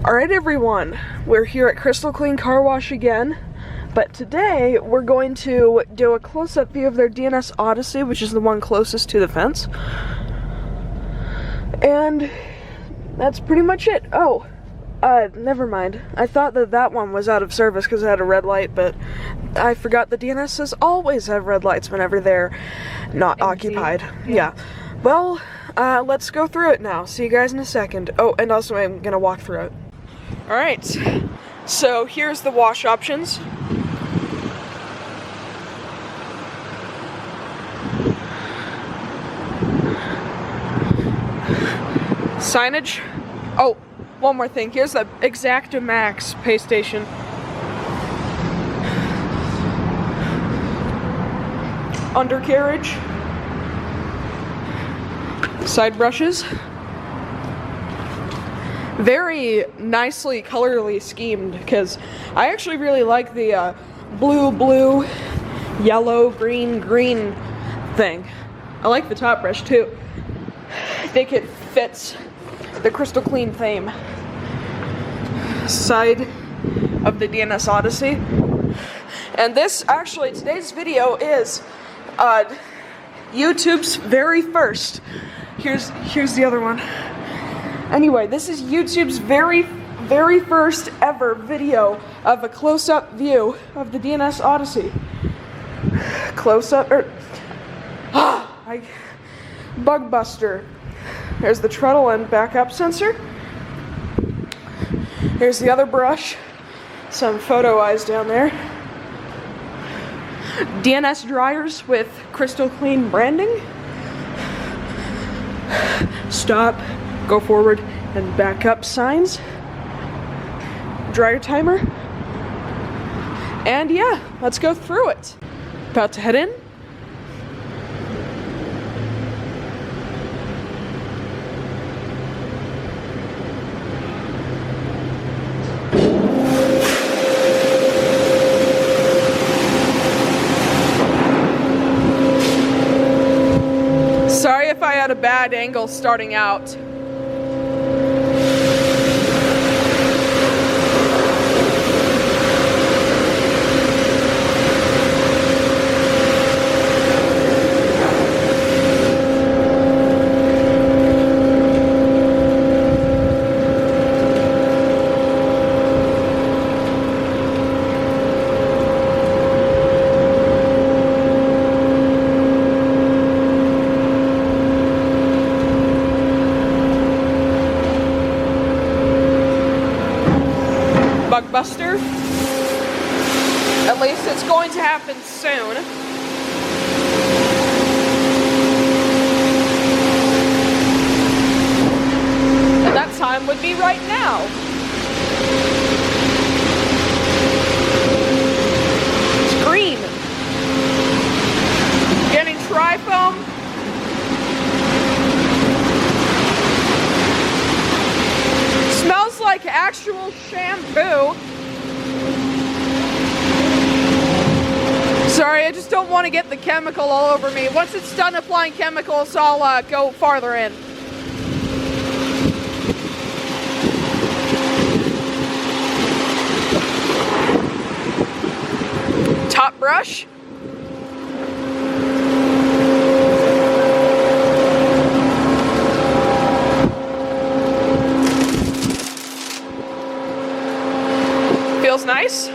Alright everyone, we're here at Crystal Clean Car Wash again, but today we're going to do a close-up view of their DNS Odyssey, which is the one closest to the fence. And that's pretty much it. Oh, never mind. I thought that one was out of service because it had a red light, but I forgot the DNSs always have red lights whenever they're not occupied. Yeah. Well, let's go through it now. See you guys in a second. Oh, and also I'm gonna walk through it. Alright, so here's the wash options. Signage. Oh, one more thing. Here's the Exacta Max pay station. Undercarriage. Side brushes. Very nicely colorly schemed, because I actually really like the blue, yellow, green thing. I like the top brush too. I think it fits the Crystal Clean theme. Side of the DNS Odyssey. And this, actually, today's video is YouTube's very first. Here's the other one. Anyway, this is YouTube's very first ever video of a close-up view of the DNS Odyssey. Close-up, bug buster. There's the treadle and backup sensor. Here's the other brush. Some photo eyes down there. DNS dryers with Crystal Clean branding. Stop, go forward, and back up signs. Dryer timer. And yeah, let's go through it. About to head in. Sorry if I had a bad angle starting out. Buster. At least it's going to happen soon. And that time would be right now. It's green. Getting tri-foam. Smells like actual shampoo. Sorry, I just don't want to get the chemical all over me. Once it's done applying chemicals, I'll go farther in. Top brush. Feels nice.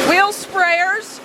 Wheel sprayers.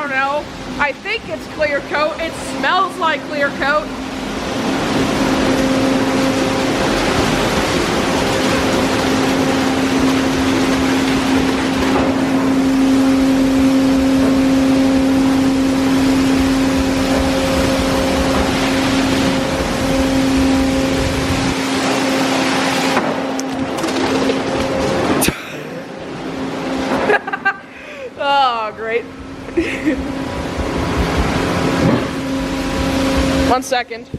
don't know. I think it's clear coat. It smells like clear coat. Oh, great. 1 second.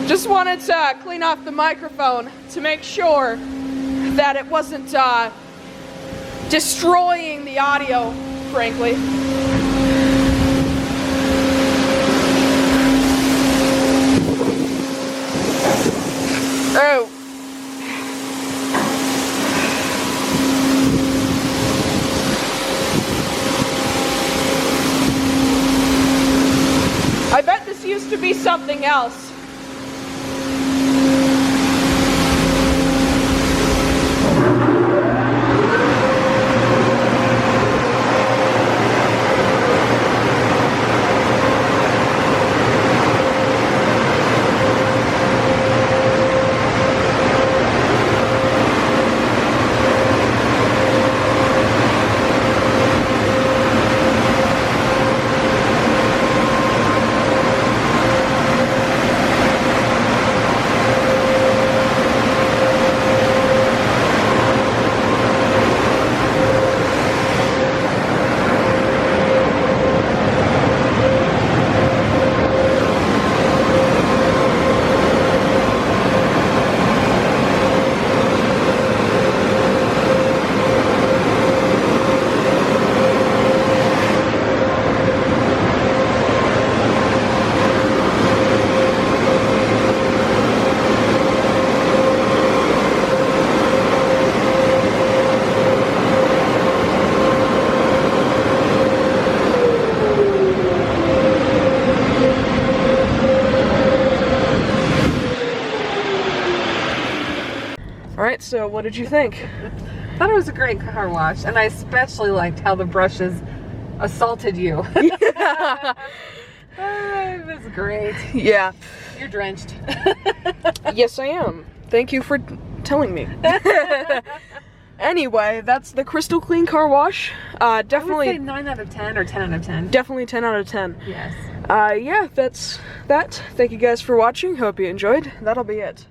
Just wanted to clean off the microphone to make sure that it wasn't destroying the audio, frankly. Oh. I bet this used to be something else. Alright, so what did you think? I thought it was a great car wash, and I especially liked how the brushes assaulted you. Yeah. It was great. Yeah. You're drenched. Yes, I am. Thank you for telling me. Anyway, that's the Crystal Clean car wash. Definitely. I would say 9 out of 10 or 10 out of 10. Definitely 10 out of 10. Yes. Yeah, that's that. Thank you guys for watching. Hope you enjoyed. That'll be it.